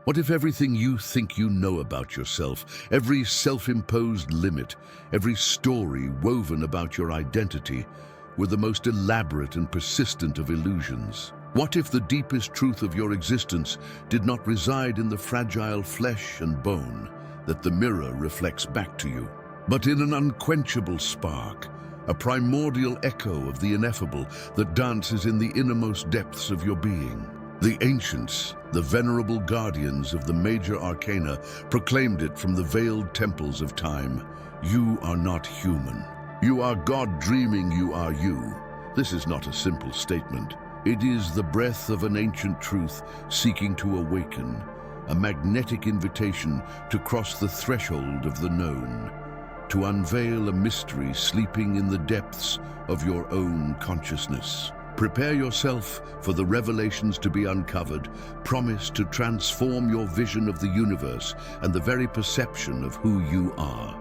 What if everything you think you know about yourself, every self-imposed limit, every story woven about your identity, were the most elaborate and persistent of illusions? What if the deepest truth of your existence did not reside in the fragile flesh and bone that the mirror reflects back to you, but in an unquenchable spark, a primordial echo of the ineffable that dances in the innermost depths of your being? The ancients, the venerable guardians of the major arcana, proclaimed it from the veiled temples of time. You are not human. You are God dreaming you are you. This is not a simple statement. It is the breath of an ancient truth seeking to awaken, a magnetic invitation to cross the threshold of the known, to unveil a mystery sleeping in the depths of your own consciousness. Prepare yourself for the revelations to be uncovered, promise to transform your vision of the universe and the very perception of who you are.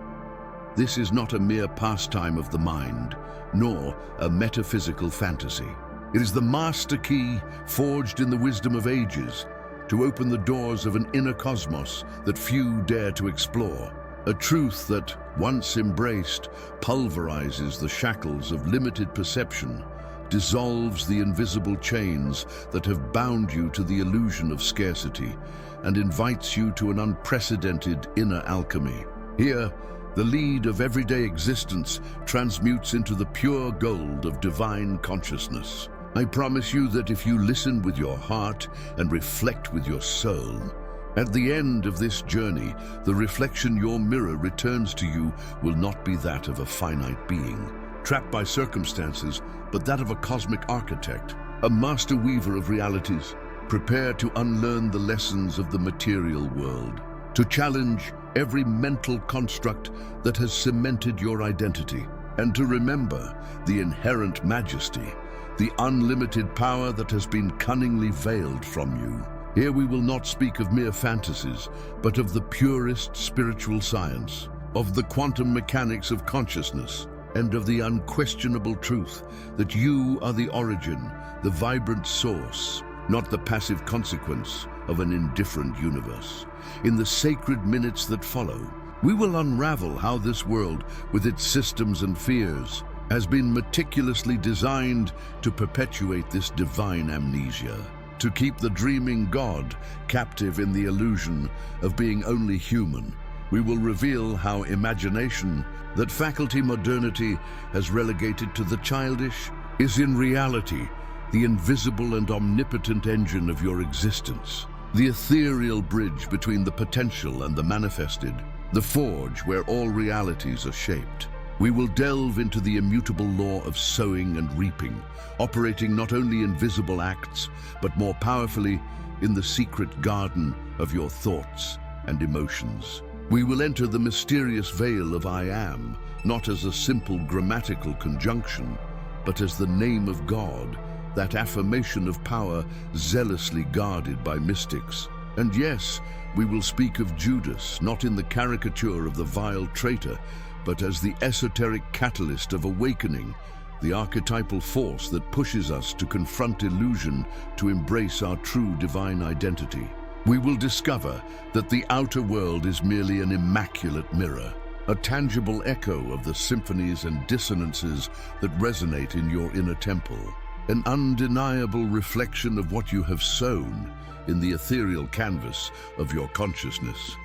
This is not a mere pastime of the mind, nor a metaphysical fantasy. It is the master key forged in the wisdom of ages to open the doors of an inner cosmos that few dare to explore. A truth that, once embraced, pulverizes the shackles of limited perception, dissolves the invisible chains that have bound you to the illusion of scarcity, and invites you to an unprecedented inner alchemy. Here, the lead of everyday existence transmutes into the pure gold of divine consciousness. I promise you that if you listen with your heart and reflect with your soul, at the end of this journey, the reflection your mirror returns to you will not be that of a finite being, trapped by circumstances, but that of a cosmic architect, a master weaver of realities. Prepare to unlearn the lessons of the material world, to challenge every mental construct that has cemented your identity, and to remember the inherent majesty, the unlimited power that has been cunningly veiled from you. Here we will not speak of mere fantasies, but of the purest spiritual science, of the quantum mechanics of consciousness, and of the unquestionable truth that you are the origin, the vibrant source, not the passive consequence of an indifferent universe. In the sacred minutes that follow, we will unravel how this world, with its systems and fears, has been meticulously designed to perpetuate this divine amnesia, to keep the dreaming God captive in the illusion of being only human. We will reveal how imagination, that faculty modernity has relegated to the childish, is in reality the invisible and omnipotent engine of your existence, the ethereal bridge between the potential and the manifested, the forge where all realities are shaped. We will delve into the immutable law of sowing and reaping, operating not only in visible acts, but more powerfully in the secret garden of your thoughts and emotions. We will enter the mysterious veil of I am, not as a simple grammatical conjunction, but as the name of God, that affirmation of power zealously guarded by mystics. And yes, we will speak of Judas, not in the caricature of the vile traitor, but as the esoteric catalyst of awakening, the archetypal force that pushes us to confront illusion, to embrace our true divine identity. We will discover that the outer world is merely an immaculate mirror, a tangible echo of the symphonies and dissonances that resonate in your inner temple, an undeniable reflection of what you have sown in the ethereal canvas of your consciousness.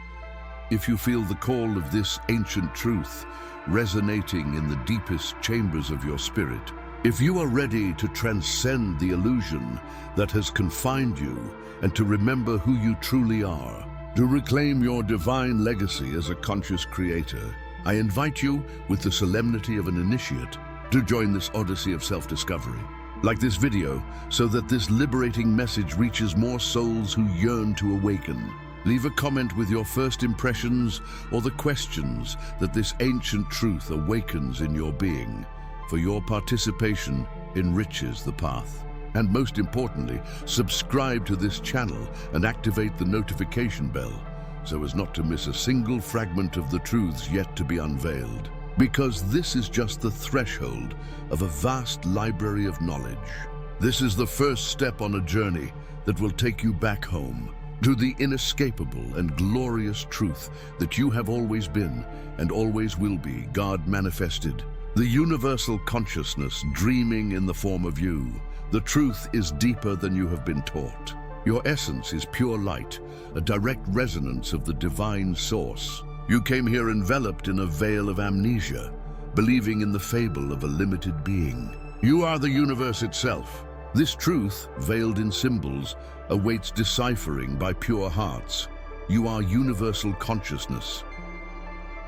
If you feel the call of this ancient truth resonating in the deepest chambers of your spirit, if you are ready to transcend the illusion that has confined you and to remember who you truly are, to reclaim your divine legacy as a conscious creator, I invite you, with the solemnity of an initiate, to join this odyssey of self-discovery. Like this video, so that this liberating message reaches more souls who yearn to awaken. Leave a comment with your first impressions or the questions that this ancient truth awakens in your being, for your participation enriches the path. And most importantly, subscribe to this channel and activate the notification bell so as not to miss a single fragment of the truths yet to be unveiled. Because this is just the threshold of a vast library of knowledge. This is the first step on a journey that will take you back home, to the inescapable and glorious truth that you have always been and always will be, God manifested. The universal consciousness dreaming in the form of you. The truth is deeper than you have been taught. Your essence is pure light, a direct resonance of the divine source. You came here enveloped in a veil of amnesia, believing in the fable of a limited being. You are the universe itself. This truth, veiled in symbols, awaits deciphering by pure hearts. You are universal consciousness.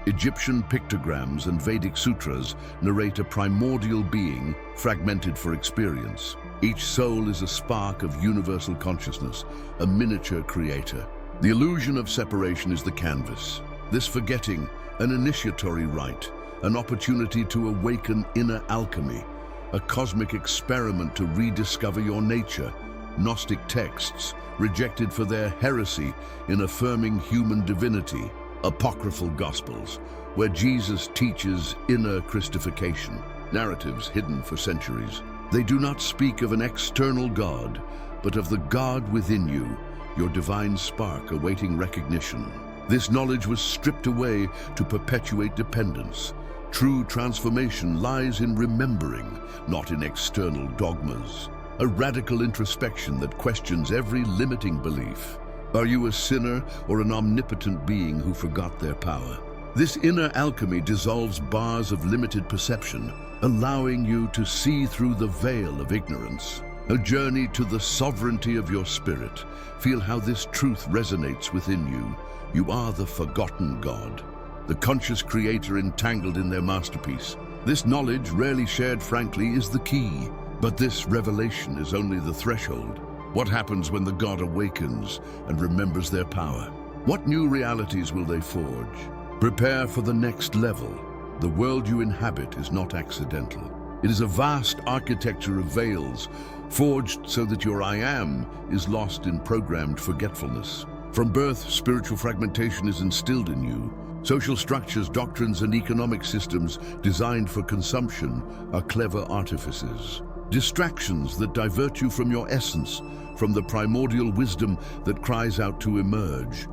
Egyptian pictograms and Vedic sutras narrate a primordial being fragmented for experience. Each soul is a spark of universal consciousness, a miniature creator. The illusion of separation is the canvas. This forgetting, an initiatory rite, an opportunity to awaken inner alchemy, a cosmic experiment to rediscover your nature. Gnostic texts, rejected for their heresy in affirming human divinity. Apocryphal Gospels, where Jesus teaches inner Christification. Narratives hidden for centuries. They do not speak of an external God, but of the God within you, your divine spark awaiting recognition. This knowledge was stripped away to perpetuate dependence. True transformation lies in remembering, not in external dogmas. A radical introspection that questions every limiting belief. Are you a sinner or an omnipotent being who forgot their power? This inner alchemy dissolves bars of limited perception, allowing you to see through the veil of ignorance. A journey to the sovereignty of your spirit. Feel how this truth resonates within you. You are the forgotten God, the conscious creator entangled in their masterpiece. This knowledge, rarely shared frankly, is the key. But this revelation is only the threshold. What happens when the God awakens and remembers their power? What new realities will they forge? Prepare for the next level. The world you inhabit is not accidental. It is a vast architecture of veils, forged so that your I am is lost in programmed forgetfulness. From birth, spiritual fragmentation is instilled in you. Social structures, doctrines, and economic systems designed for consumption are clever artifices. Distractions that divert you from your essence, from the primordial wisdom that cries out to emerge.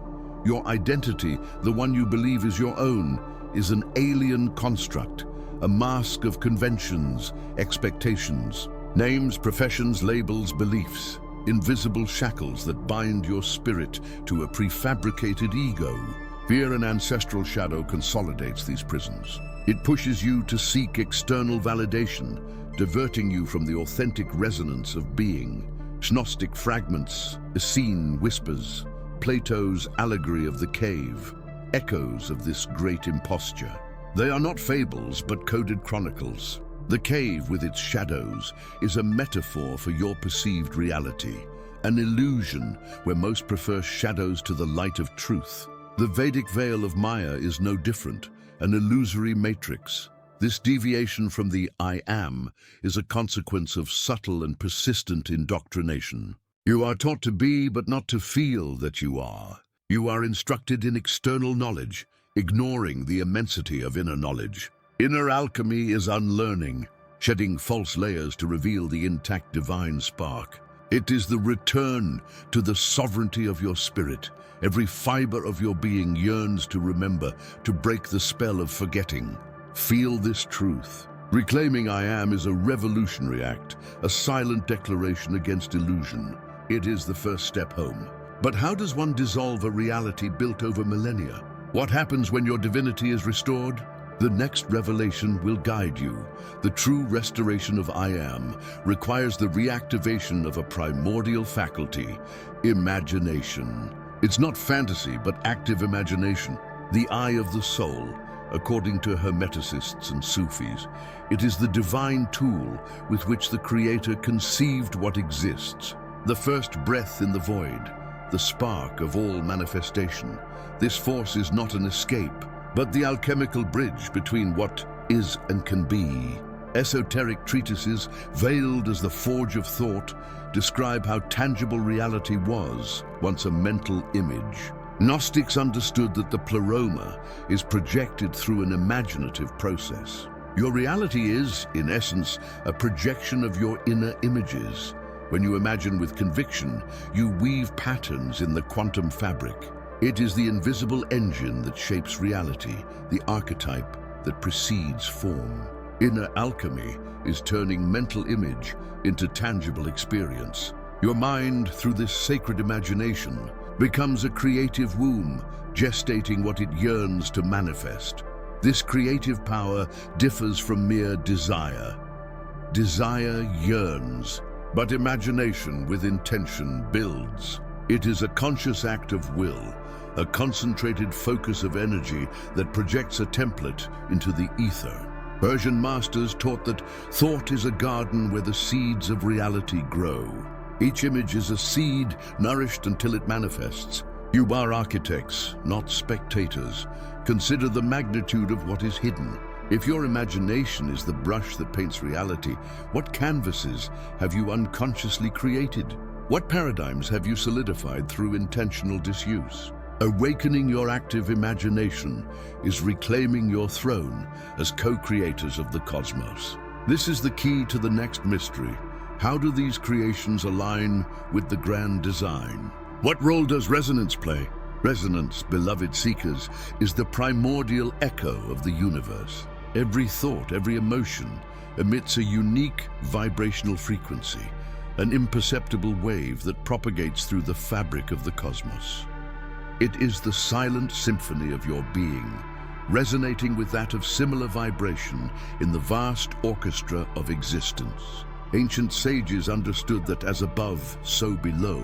Your identity, the one you believe is your own, is an alien construct, a mask of conventions, expectations, names, professions, labels, beliefs, invisible shackles that bind your spirit to a prefabricated ego. Fear, an ancestral shadow, consolidates these prisons. It pushes you to seek external validation, diverting you from the authentic resonance of being. Gnostic fragments, Essene whispers, Plato's allegory of the cave, echoes of this great imposture. They are not fables, but coded chronicles. The cave, with its shadows, is a metaphor for your perceived reality, an illusion where most prefer shadows to the light of truth. The Vedic veil of Maya is no different, an illusory matrix. This deviation from the I am is a consequence of subtle and persistent indoctrination. You are taught to be, but not to feel that you are. You are instructed in external knowledge, ignoring the immensity of inner knowledge. Inner alchemy is unlearning, shedding false layers to reveal the intact divine spark. It is the return to the sovereignty of your spirit. Every fiber of your being yearns to remember, to break the spell of forgetting. Feel this truth. Reclaiming I am is a revolutionary act, a silent declaration against illusion. It is the first step home. But how does one dissolve a reality built over millennia? What happens when your divinity is restored? The next revelation will guide you. The true restoration of I am requires the reactivation of a primordial faculty, imagination. It's not fantasy, but active imagination, the eye of the soul, according to Hermeticists and Sufis. It is the divine tool with which the Creator conceived what exists, the first breath in the void, the spark of all manifestation. This force is not an escape, but the alchemical bridge between what is and can be. Esoteric treatises, veiled as the forge of thought, describe how tangible reality was, once a mental image. Gnostics understood that the pleroma is projected through an imaginative process. Your reality is, in essence, a projection of your inner images. When you imagine with conviction, you weave patterns in the quantum fabric. It is the invisible engine that shapes reality, the archetype that precedes form. Inner alchemy is turning mental image into tangible experience. Your mind, through this sacred imagination, becomes a creative womb, gestating what it yearns to manifest. This creative power differs from mere desire. Desire yearns, but imagination with intention builds. It is a conscious act of will, a concentrated focus of energy that projects a template into the ether. Persian masters taught that thought is a garden where the seeds of reality grow. Each image is a seed nourished until it manifests. You are architects, not spectators. Consider the magnitude of what is hidden. If your imagination is the brush that paints reality, what canvases have you unconsciously created? What paradigms have you solidified through intentional disuse? Awakening your active imagination is reclaiming your throne as co-creators of the cosmos. This is the key to the next mystery. How do these creations align with the grand design? What role does resonance play? Resonance, beloved seekers, is the primordial echo of the universe. Every thought, every emotion emits a unique vibrational frequency, an imperceptible wave that propagates through the fabric of the cosmos. It is the silent symphony of your being, resonating with that of similar vibration in the vast orchestra of existence. Ancient sages understood that as above, so below.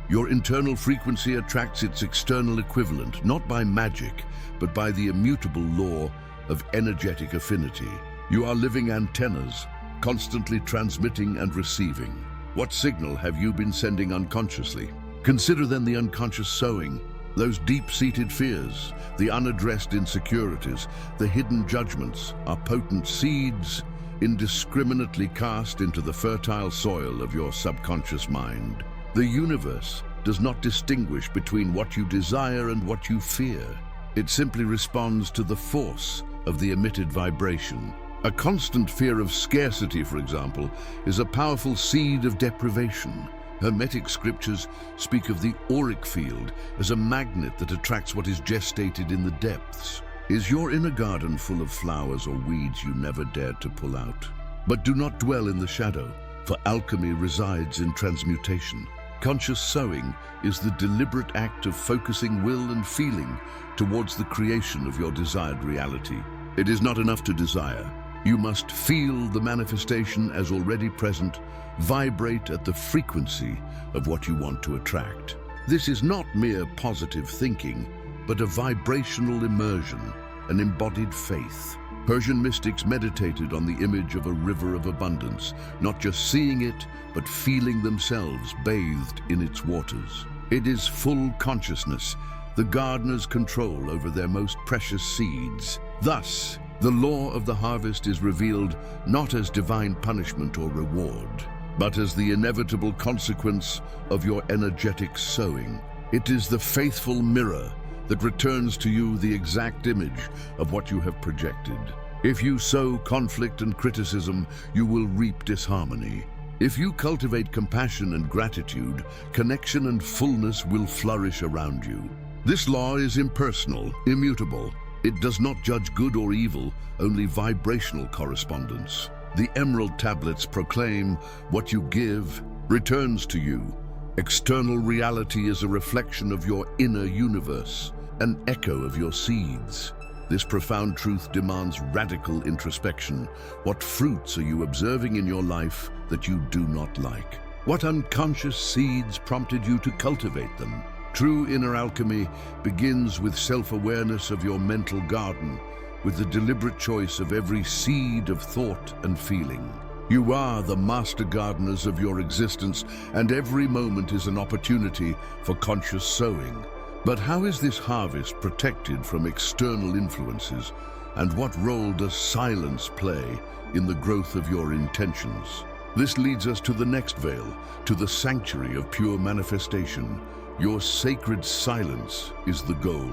Your internal frequency attracts its external equivalent, not by magic, but by the immutable law of energetic affinity. You are living antennas, constantly transmitting and receiving. What signal have you been sending unconsciously? Consider then the unconscious sowing, those deep-seated fears, the unaddressed insecurities, the hidden judgments are potent seeds indiscriminately cast into the fertile soil of your subconscious mind. The universe does not distinguish between what you desire and what you fear. It simply responds to the force of the emitted vibration. A constant fear of scarcity, for example, is a powerful seed of deprivation. Hermetic scriptures speak of the auric field as a magnet that attracts what is gestated in the depths. Is your inner garden full of flowers or weeds you never dared to pull out? But do not dwell in the shadow, for alchemy resides in transmutation. Conscious sowing is the deliberate act of focusing will and feeling towards the creation of your desired reality. It is not enough to desire. You must feel the manifestation as already present, vibrate at the frequency of what you want to attract. This is not mere positive thinking, but a vibrational immersion, an embodied faith. Persian mystics meditated on the image of a river of abundance, not just seeing it, but feeling themselves bathed in its waters. It is full consciousness, the gardener's control over their most precious seeds. Thus, the law of the harvest is revealed not as divine punishment or reward, but as the inevitable consequence of your energetic sowing. It is the faithful mirror that returns to you the exact image of what you have projected. If you sow conflict and criticism, you will reap disharmony. If you cultivate compassion and gratitude, connection and fullness will flourish around you. This law is impersonal, immutable. It does not judge good or evil, only vibrational correspondence. The emerald tablets proclaim what you give returns to you. External reality is a reflection of your inner universe, an echo of your seeds. This profound truth demands radical introspection. What fruits are you observing in your life that you do not like? What unconscious seeds prompted you to cultivate them? True inner alchemy begins with self-awareness of your mental garden, with the deliberate choice of every seed of thought and feeling. You are the master gardeners of your existence, and every moment is an opportunity for conscious sowing. But how is this harvest protected from external influences, and what role does silence play in the growth of your intentions? This leads us to the next veil, to the sanctuary of pure manifestation. Your sacred silence is the goal.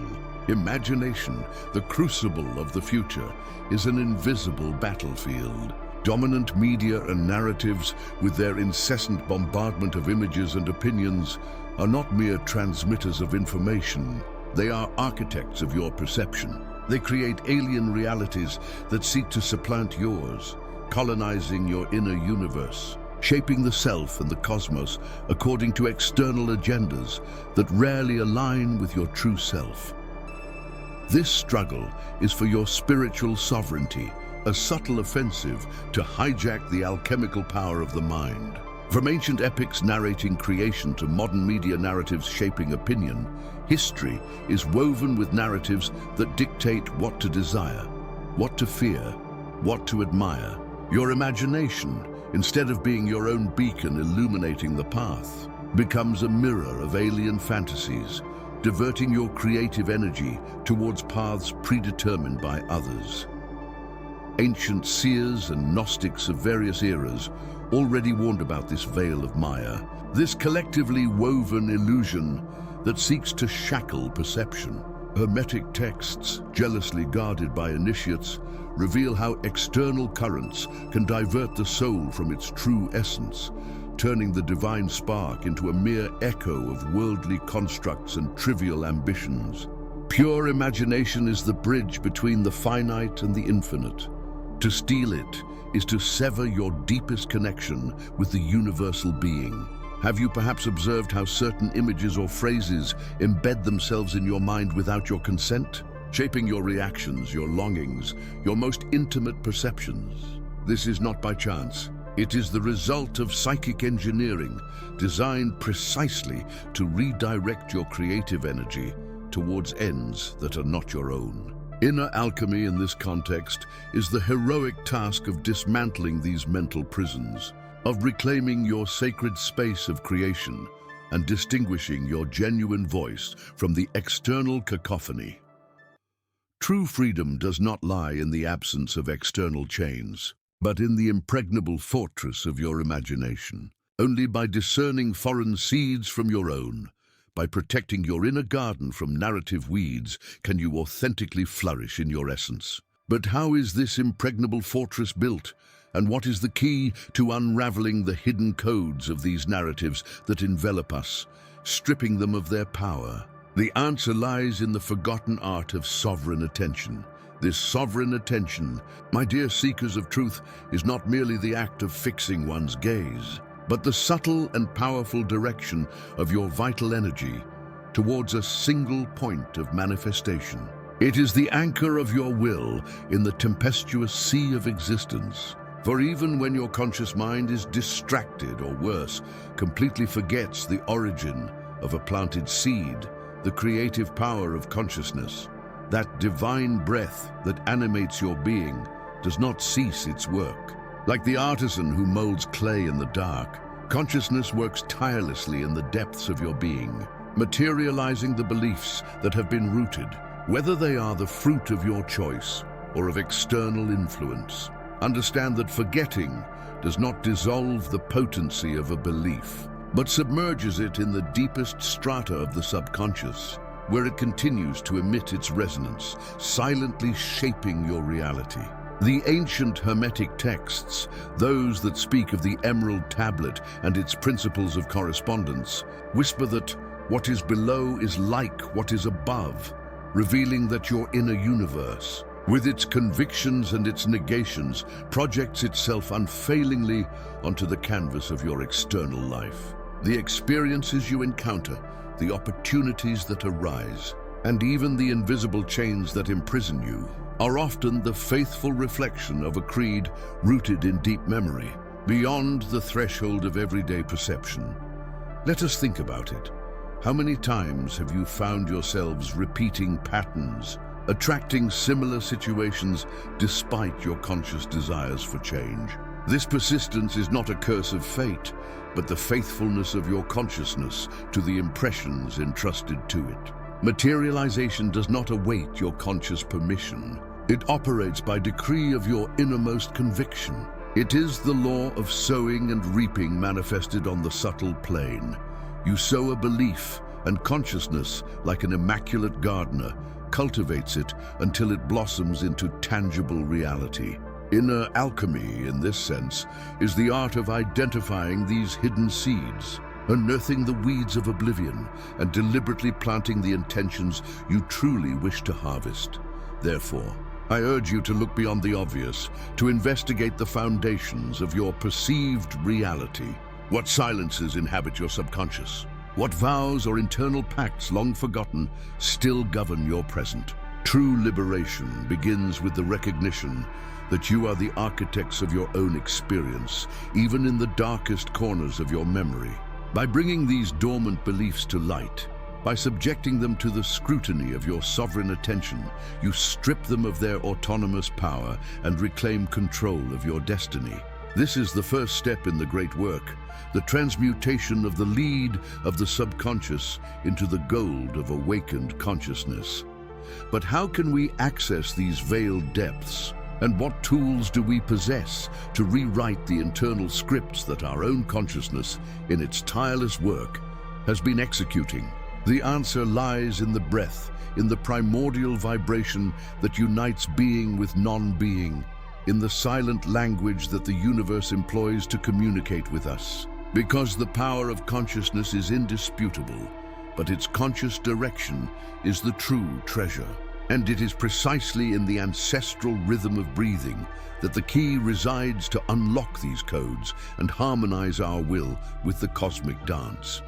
Imagination, the crucible of the future, is an invisible battlefield. Dominant media and narratives, with their incessant bombardment of images and opinions, are not mere transmitters of information. They are architects of your perception. They create alien realities that seek to supplant yours, colonizing your inner universe, shaping the self and the cosmos according to external agendas that rarely align with your true self. This struggle is for your spiritual sovereignty, a subtle offensive to hijack the alchemical power of the mind. From ancient epics narrating creation to modern media narratives shaping opinion, history is woven with narratives that dictate what to desire, what to fear, what to admire. Your imagination, instead of being your own beacon illuminating the path, becomes a mirror of alien fantasies, diverting your creative energy towards paths predetermined by others. Ancient seers and Gnostics of various eras already warned about this veil of Maya, this collectively woven illusion that seeks to shackle perception. Hermetic texts, jealously guarded by initiates, reveal how external currents can divert the soul from its true essence, turning the divine spark into a mere echo of worldly constructs and trivial ambitions. Pure imagination is the bridge between the finite and the infinite. To steal it is to sever your deepest connection with the universal being. Have you perhaps observed how certain images or phrases embed themselves in your mind without your consent, shaping your reactions, your longings, your most intimate perceptions? This is not by chance. It is the result of psychic engineering designed precisely to redirect your creative energy towards ends that are not your own. Inner alchemy in this context is the heroic task of dismantling these mental prisons, of reclaiming your sacred space of creation and distinguishing your genuine voice from the external cacophony. True freedom does not lie in the absence of external chains, but in the impregnable fortress of your imagination. Only by discerning foreign seeds from your own, by protecting your inner garden from narrative weeds, can you authentically flourish in your essence. But how is this impregnable fortress built? And what is the key to unraveling the hidden codes of these narratives that envelop us, stripping them of their power? The answer lies in the forgotten art of sovereign attention. This sovereign attention, my dear seekers of truth, is not merely the act of fixing one's gaze, but the subtle and powerful direction of your vital energy towards a single point of manifestation. It is the anchor of your will in the tempestuous sea of existence. For even when your conscious mind is distracted, or worse, completely forgets the origin of a planted seed, the creative power of consciousness, that divine breath that animates your being, does not cease its work. Like the artisan who molds clay in the dark, consciousness works tirelessly in the depths of your being, materializing the beliefs that have been rooted, whether they are the fruit of your choice or of external influence. Understand that forgetting does not dissolve the potency of a belief, but submerges it in the deepest strata of the subconscious, where it continues to emit its resonance, silently shaping your reality. The ancient Hermetic texts, those that speak of the Emerald Tablet and its principles of correspondence, whisper that what is below is like what is above, revealing that your inner universe, with its convictions and its negations, projects itself unfailingly onto the canvas of your external life. The experiences you encounter, the opportunities that arise, and even the invisible chains that imprison you, are often the faithful reflection of a creed rooted in deep memory, beyond the threshold of everyday perception. Let us think about it. How many times have you found yourselves repeating patterns, attracting similar situations despite your conscious desires for change? This persistence is not a curse of fate, but the faithfulness of your consciousness to the impressions entrusted to it. Materialization does not await your conscious permission. It operates by decree of your innermost conviction. It is the law of sowing and reaping manifested on the subtle plane. You sow a belief, and consciousness, like an immaculate gardener, cultivates it until it blossoms into tangible reality. Inner alchemy, in this sense, is the art of identifying these hidden seeds, unearthing the weeds of oblivion, and deliberately planting the intentions you truly wish to harvest. Therefore, I urge you to look beyond the obvious, to investigate the foundations of your perceived reality. What silences inhabit your subconscious? What vows or internal pacts long forgotten still govern your present? True liberation begins with the recognition that you are the architects of your own experience, even in the darkest corners of your memory. By bringing these dormant beliefs to light, by subjecting them to the scrutiny of your sovereign attention, you strip them of their autonomous power and reclaim control of your destiny. This is the first step in the great work, the transmutation of the lead of the subconscious into the gold of awakened consciousness. But how can we access these veiled depths? And what tools do we possess to rewrite the internal scripts that our own consciousness, in its tireless work, has been executing? The answer lies in the breath, in the primordial vibration that unites being with non-being, in the silent language that the universe employs to communicate with us. Because the power of consciousness is indisputable, but its conscious direction is the true treasure. And it is precisely in the ancestral rhythm of breathing that the key resides to unlock these codes and harmonize our will with the cosmic dance.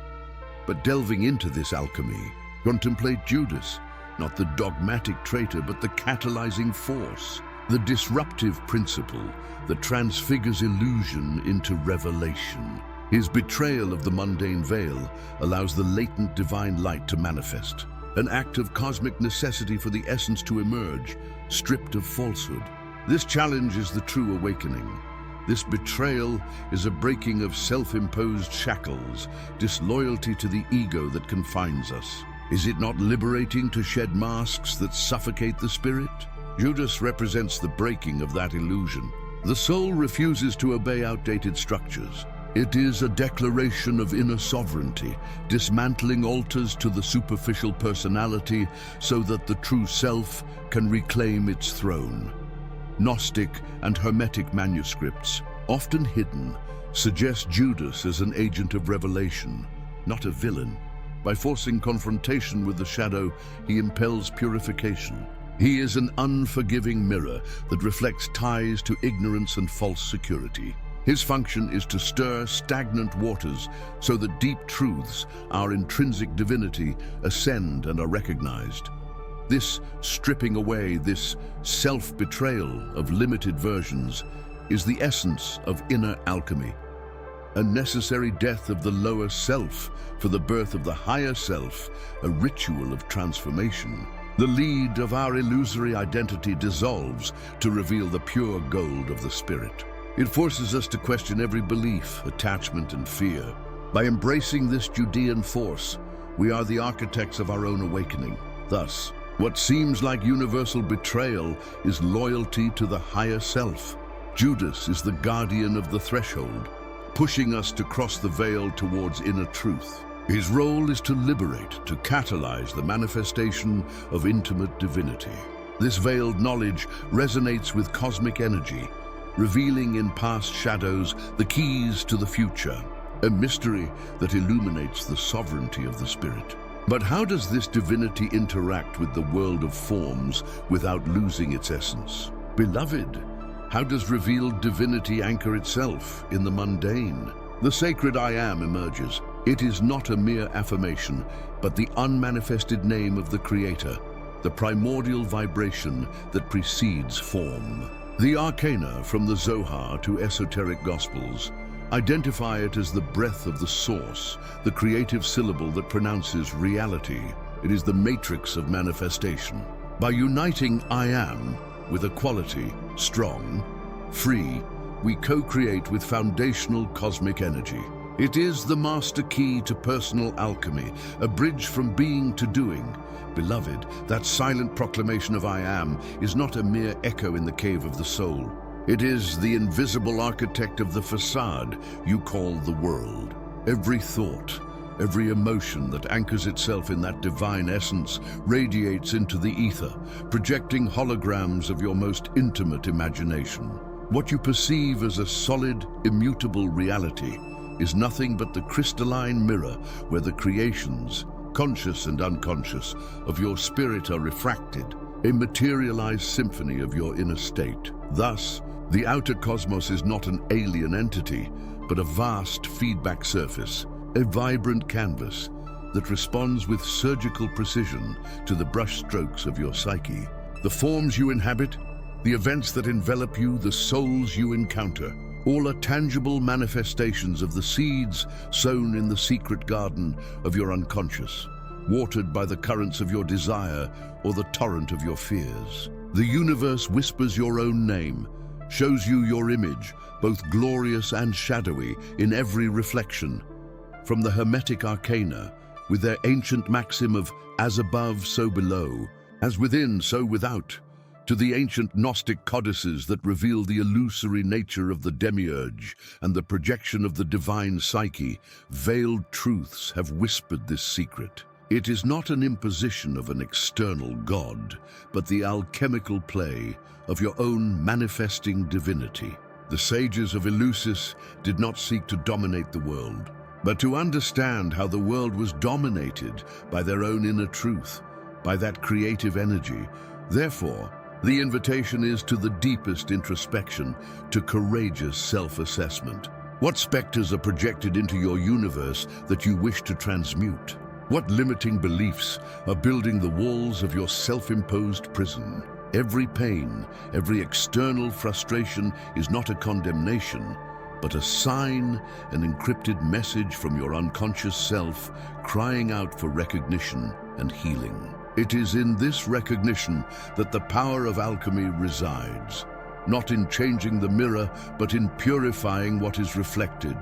But delving into this alchemy, contemplate Judas, not the dogmatic traitor, but the catalyzing force, the disruptive principle that transfigures illusion into revelation. His betrayal of the mundane veil allows the latent divine light to manifest, an act of cosmic necessity for the essence to emerge, stripped of falsehood. This challenge is the true awakening. This betrayal is a breaking of self-imposed shackles, disloyalty to the ego that confines us. Is it not liberating to shed masks that suffocate the spirit? Judas represents the breaking of that illusion. The soul refuses to obey outdated structures. It is a declaration of inner sovereignty, dismantling altars to the superficial personality so that the true self can reclaim its throne. Gnostic and Hermetic manuscripts, often hidden, suggest Judas as an agent of revelation, not a villain. By forcing confrontation with the shadow, he impels purification. He is an unforgiving mirror that reflects ties to ignorance and false security. His function is to stir stagnant waters so that deep truths, our intrinsic divinity, ascend and are recognized. This stripping away, this self-betrayal of limited versions, is the essence of inner alchemy, a necessary death of the lower self for the birth of the higher self, a ritual of transformation. The lead of our illusory identity dissolves to reveal the pure gold of the spirit. It forces us to question every belief, attachment, and fear. By embracing this Judean force, we are the architects of our own awakening. Thus, what seems like universal betrayal is loyalty to the higher self. Judas is the guardian of the threshold, pushing us to cross the veil towards inner truth. His role is to liberate, to catalyze the manifestation of intimate divinity. This veiled knowledge resonates with cosmic energy, revealing in past shadows the keys to the future, a mystery that illuminates the sovereignty of the spirit. But how does this divinity interact with the world of forms without losing its essence? Beloved, how does revealed divinity anchor itself in the mundane? The sacred I Am emerges. It is not a mere affirmation, but the unmanifested name of the Creator, the primordial vibration that precedes form. The arcana, from the Zohar to esoteric gospels, identify it as the breath of the source, the creative syllable that pronounces reality. It is the matrix of manifestation. By uniting I Am with equality, strong, free, we co-create with foundational cosmic energy. It is the master key to personal alchemy, a bridge from being to doing. Beloved, that silent proclamation of I Am is not a mere echo in the cave of the soul. It is the invisible architect of the facade you call the world. Every thought, every emotion that anchors itself in that divine essence radiates into the ether, projecting holograms of your most intimate imagination. What you perceive as a solid, immutable reality is nothing but the crystalline mirror where the creations, conscious and unconscious, of your spirit are refracted, a materialized symphony of your inner state. Thus, the outer cosmos is not an alien entity, but a vast feedback surface, a vibrant canvas that responds with surgical precision to the brushstrokes of your psyche. The forms you inhabit, the events that envelop you, the souls you encounter, all are tangible manifestations of the seeds sown in the secret garden of your unconscious, watered by the currents of your desire or the torrent of your fears. The universe whispers your own name, shows you your image, both glorious and shadowy, in every reflection. From the Hermetic Arcana, with their ancient maxim of as above, so below, as within, so without, to the ancient Gnostic codices that reveal the illusory nature of the demiurge and the projection of the divine psyche, veiled truths have whispered this secret. It is not an imposition of an external god, but the alchemical play of your own manifesting divinity. The sages of Eleusis did not seek to dominate the world, but to understand how the world was dominated by their own inner truth, by that creative energy. Therefore, the invitation is to the deepest introspection, to courageous self-assessment. What specters are projected into your universe that you wish to transmute? What limiting beliefs are building the walls of your self-imposed prison? Every pain, every external frustration is not a condemnation, but a sign, an encrypted message from your unconscious self, crying out for recognition and healing. It is in this recognition that the power of alchemy resides, not in changing the mirror, but in purifying what is reflected.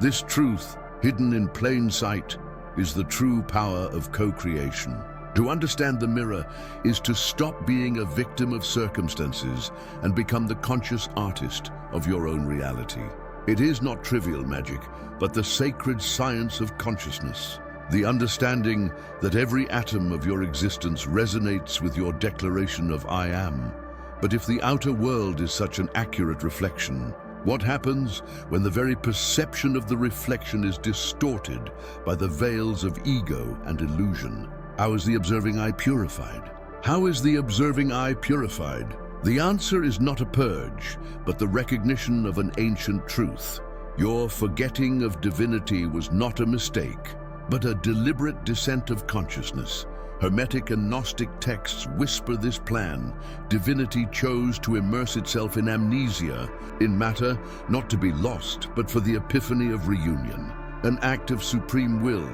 This truth, hidden in plain sight, is the true power of co-creation. To understand the mirror is to stop being a victim of circumstances and become the conscious artist of your own reality. It is not trivial magic, but the sacred science of consciousness. The understanding that every atom of your existence resonates with your declaration of I am. But if the outer world is such an accurate reflection, what happens when the very perception of the reflection is distorted by the veils of ego and illusion? How is the observing eye purified? How is the observing eye purified? The answer is not a purge, but the recognition of an ancient truth. Your forgetting of divinity was not a mistake, but a deliberate descent of consciousness. Hermetic and Gnostic texts whisper this plan. Divinity chose to immerse itself in amnesia, in matter, not to be lost, but for the epiphany of reunion. An act of supreme will,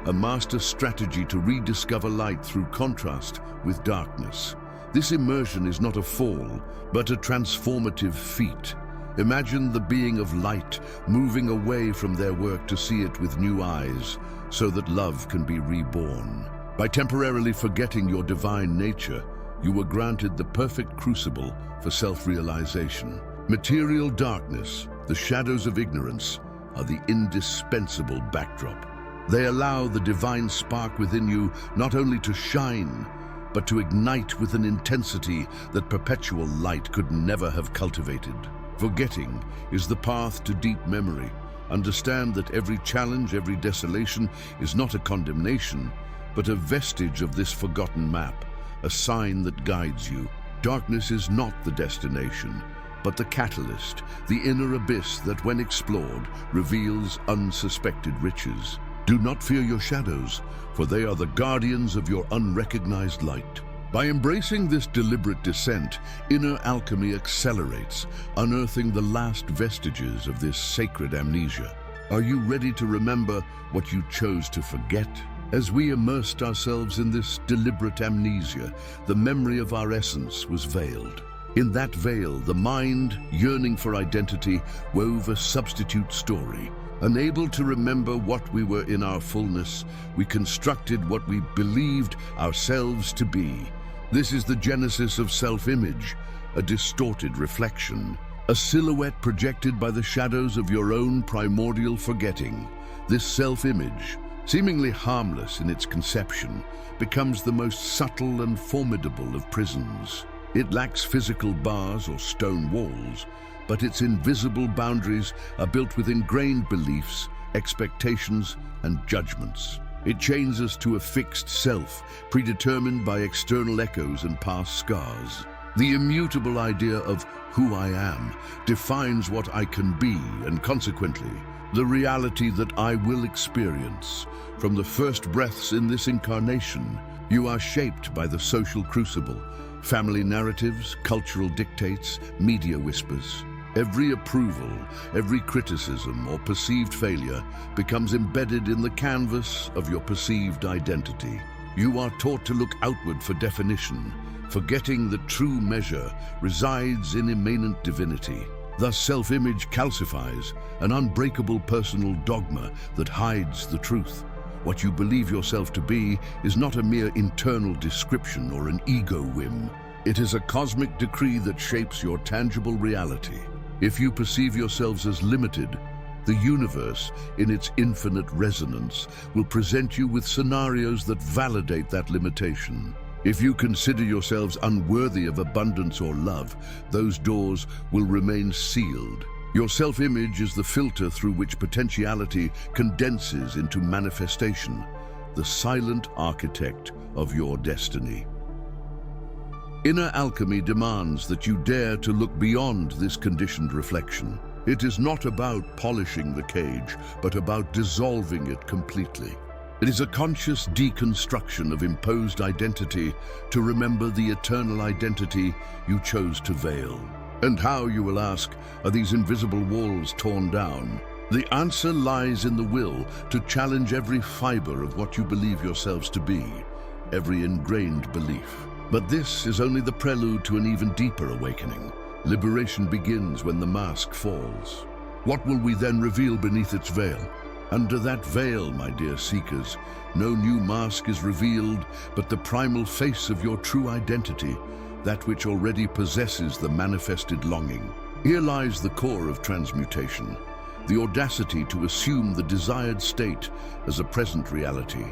a master strategy to rediscover light through contrast with darkness. This immersion is not a fall, but a transformative feat. Imagine the being of light moving away from their work to see it with new eyes, so that love can be reborn. By temporarily forgetting your divine nature, you were granted the perfect crucible for self-realization. Material darkness, the shadows of ignorance, are the indispensable backdrop. They allow the divine spark within you not only to shine, but to ignite with an intensity that perpetual light could never have cultivated. Forgetting is the path to deep memory. Understand that every challenge, every desolation is not a condemnation, but a vestige of this forgotten map, a sign that guides you. Darkness is not the destination, but the catalyst, the inner abyss that, when explored, reveals unsuspected riches. Do not fear your shadows, for they are the guardians of your unrecognized light. By embracing this deliberate descent, inner alchemy accelerates, unearthing the last vestiges of this sacred amnesia. Are you ready to remember what you chose to forget? As we immersed ourselves in this deliberate amnesia, the memory of our essence was veiled. In that veil, the mind, yearning for identity, wove a substitute story. Unable to remember what we were in our fullness, we constructed what we believed ourselves to be. This is the genesis of self-image, a distorted reflection, a silhouette projected by the shadows of your own primordial forgetting. This self-image, seemingly harmless in its conception, becomes the most subtle and formidable of prisons. It lacks physical bars or stone walls, but its invisible boundaries are built with ingrained beliefs, expectations, and judgments. It chains us to a fixed self, predetermined by external echoes and past scars. The immutable idea of who I am defines what I can be, and consequently, the reality that I will experience. From the first breaths in this incarnation, you are shaped by the social crucible, family narratives, cultural dictates, media whispers. Every approval, every criticism or perceived failure becomes embedded in the canvas of your perceived identity. You are taught to look outward for definition, forgetting that true measure resides in immanent divinity. Thus, self-image calcifies, an unbreakable personal dogma that hides the truth. What you believe yourself to be is not a mere internal description or an ego whim. It is a cosmic decree that shapes your tangible reality. If you perceive yourselves as limited, the universe, in its infinite resonance, will present you with scenarios that validate that limitation. If you consider yourselves unworthy of abundance or love, those doors will remain sealed. Your self-image is the filter through which potentiality condenses into manifestation, the silent architect of your destiny. Inner alchemy demands that you dare to look beyond this conditioned reflection. It is not about polishing the cage, but about dissolving it completely. It is a conscious deconstruction of imposed identity to remember the eternal identity you chose to veil. And how, you will ask, are these invisible walls torn down? The answer lies in the will to challenge every fiber of what you believe yourselves to be, every ingrained belief. But this is only the prelude to an even deeper awakening. Liberation begins when the mask falls. What will we then reveal beneath its veil? Under that veil, my dear seekers, no new mask is revealed, but the primal face of your true identity, that which already possesses the manifested longing. Here lies the core of transmutation, the audacity to assume the desired state as a present reality,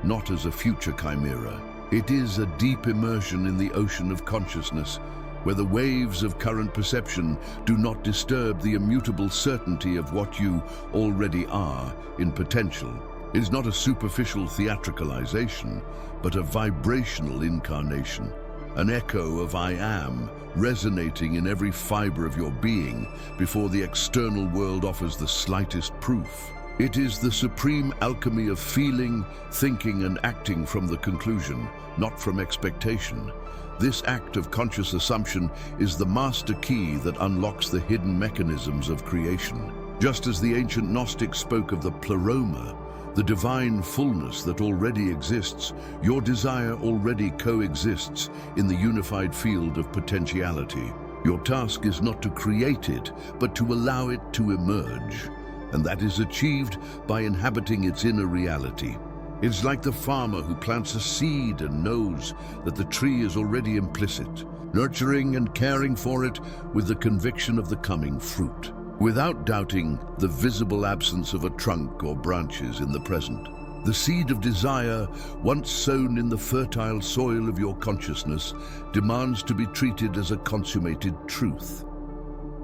not as a future chimera. It is a deep immersion in the ocean of consciousness, where the waves of current perception do not disturb the immutable certainty of what you already are in potential. It is not a superficial theatricalization, but a vibrational incarnation, an echo of I am, resonating in every fiber of your being before the external world offers the slightest proof. It is the supreme alchemy of feeling, thinking, and acting from the conclusion, not from expectation. This act of conscious assumption is the master key that unlocks the hidden mechanisms of creation. Just as the ancient Gnostics spoke of the pleroma, the divine fullness that already exists, your desire already coexists in the unified field of potentiality. Your task is not to create it, but to allow it to emerge. And that is achieved by inhabiting its inner reality. It's like the farmer who plants a seed and knows that the tree is already implicit, nurturing and caring for it with the conviction of the coming fruit, without doubting the visible absence of a trunk or branches in the present. The seed of desire, once sown in the fertile soil of your consciousness, demands to be treated as a consummated truth.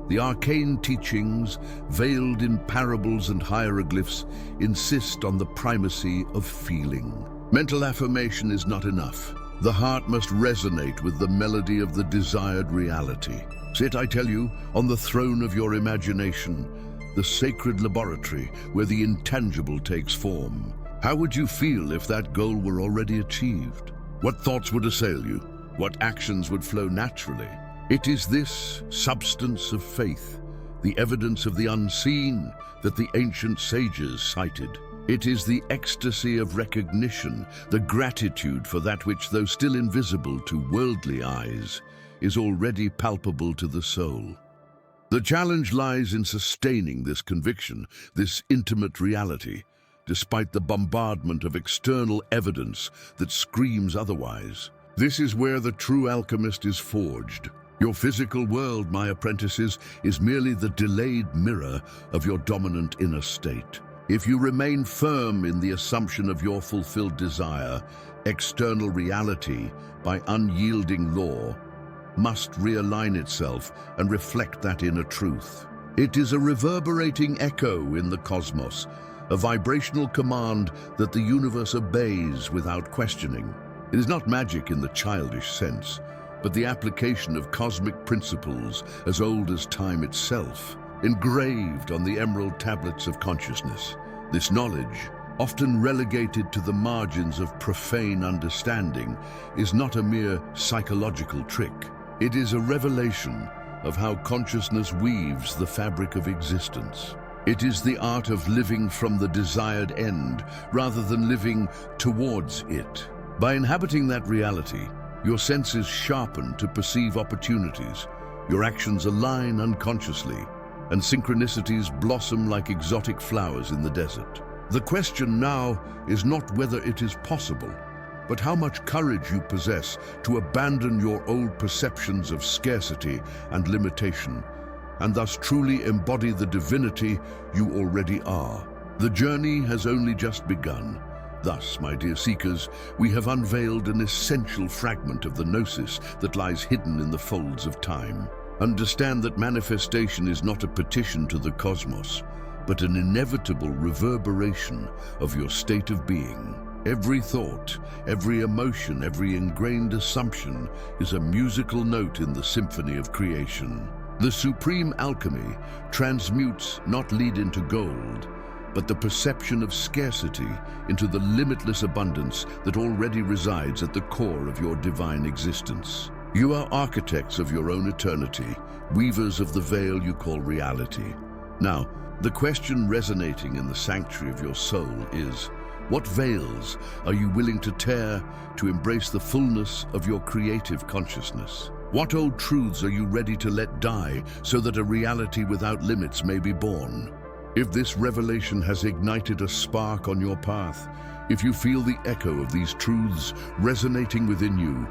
The arcane teachings, veiled in parables and hieroglyphs, insist on the primacy of feeling. Mental affirmation is not enough. The heart must resonate with the melody of the desired reality. Sit, I tell you, on the throne of your imagination, the sacred laboratory where the intangible takes form. How would you feel if that goal were already achieved? What thoughts would assail you? What actions would flow naturally? It is this substance of faith, the evidence of the unseen, that the ancient sages cited. It is the ecstasy of recognition, the gratitude for that which, though still invisible to worldly eyes, is already palpable to the soul. The challenge lies in sustaining this conviction, this intimate reality, despite the bombardment of external evidence that screams otherwise. This is where the true alchemist is forged. Your physical world, my apprentices, is merely the delayed mirror of your dominant inner state. If you remain firm in the assumption of your fulfilled desire, external reality, by unyielding law, must realign itself and reflect that inner truth. It is a reverberating echo in the cosmos, a vibrational command that the universe obeys without questioning. It is not magic in the childish sense, but the application of cosmic principles as old as time itself, engraved on the emerald tablets of consciousness. This knowledge, often relegated to the margins of profane understanding, is not a mere psychological trick. It is a revelation of how consciousness weaves the fabric of existence. It is the art of living from the desired end rather than living towards it. By inhabiting that reality, your senses sharpen to perceive opportunities, your actions align unconsciously, and synchronicities blossom like exotic flowers in the desert. The question now is not whether it is possible, but how much courage you possess to abandon your old perceptions of scarcity and limitation, and thus truly embody the divinity you already are. The journey has only just begun. Thus, my dear seekers, we have unveiled an essential fragment of the gnosis that lies hidden in the folds of time. Understand that manifestation is not a petition to the cosmos, but an inevitable reverberation of your state of being. Every thought, every emotion, every ingrained assumption is a musical note in the symphony of creation. The supreme alchemy transmutes not lead into gold, but the perception of scarcity into the limitless abundance that already resides at the core of your divine existence. You are architects of your own eternity, weavers of the veil you call reality. Now, the question resonating in the sanctuary of your soul is, what veils are you willing to tear to embrace the fullness of your creative consciousness? What old truths are you ready to let die so that a reality without limits may be born? If this revelation has ignited a spark on your path, if you feel the echo of these truths resonating within you,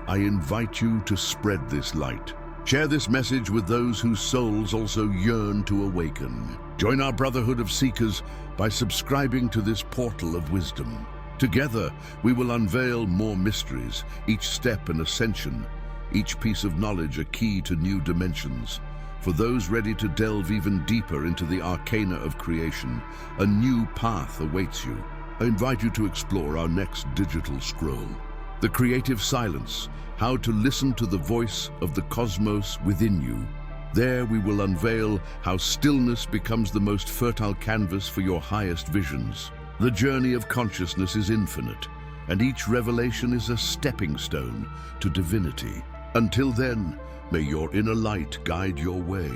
I invite you to spread this light. Share this message with those whose souls also yearn to awaken. Join our Brotherhood of Seekers by subscribing to this portal of wisdom. Together, we will unveil more mysteries, each step an ascension, each piece of knowledge a key to new dimensions. For those ready to delve even deeper into the arcana of creation, a new path awaits you. I invite you to explore our next digital scroll, The Creative Silence, How to Listen to the Voice of the Cosmos Within You. There we will unveil how stillness becomes the most fertile canvas for your highest visions. The journey of consciousness is infinite, and each revelation is a stepping stone to divinity. Until then, may your inner light guide your way,